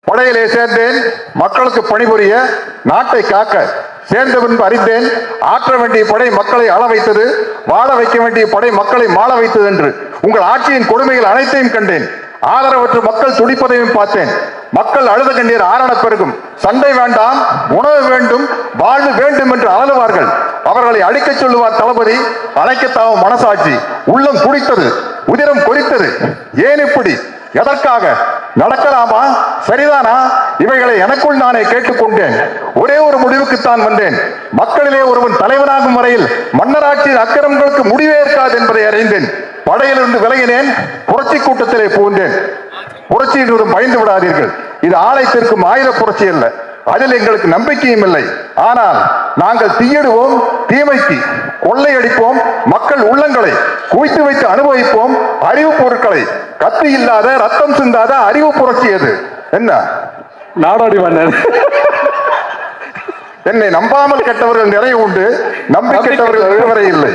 படையிலே சேர்ந்தேன் மக்களுக்கு பணிபுரிய, நாட்டை காக்க. சேர்ந்த பின்பு அறிந்தேன், ஆற்ற வேண்டிய படை மக்களை அள வைத்தது, வாழ வைக்க வேண்டிய படை மக்களை மாள வைத்தது என்று. உங்கள் ஆட்சியின் கொடுமைகள் அனைத்தையும் கண்டேன். ஆதரவற்ற மக்கள் துடிப்பதையும் பார்த்தேன். மக்கள் அழுத கண்ணீர் ஆரண பெருகும். சண்டை வேண்டாம், உணவு வேண்டும், வாழ்வு வேண்டும் என்று அலறுவார்கள். அவர்களை அழிக்க சொல்லுவார் தளபதி. அணைக்கத்தாவும் மனசாட்சி. உள்ளம் துடித்தது, உதிரம் கொதித்தது. ஏன் இப்படி? எதற்காக? நடக்கலாமா? சரிதானா? இவைகளை எனக்குள் நானே கேட்டுக்கொண்டேன். ஒரே ஒரு முடிவுக்குத்தான் வந்தேன். மக்களிலே ஒருவன் தலைவனாகும் வரையில் மன்னராட்சியின் அக்கிரமங்களுக்கு முடிவே இருக்காது என்பதை அறிந்தேன். படையிலிருந்து விலகினேன். புரட்சி கூட்டத்திலே புகுந்தேன். புரட்சி என்றும் பயந்து விடாதீர்கள். இது ஆலயத்திற்கும் ஆயுத புரட்சி அல்ல. அதில் எங்களுக்கு நம்பிக்கையும் இல்லை. ஆனால் நாங்கள் தீயிடுவோம், தீமைக்கு கொள்ளையடிப்போம், மக்கள் உள்ளங்களை குவித்து வைத்து அனுபவிப்போம். அறிவு பொருட்களை கத்தி இல்லாத, ரத்தம் சிந்தாத அறிவு புரட்சி அது. என்ன நாடோடி மன்னர்? என்னை நம்பாமல் கெட்டவர்கள் நிறைய உண்டு, நம்பி கெட்டவர்கள் வரை இல்லை.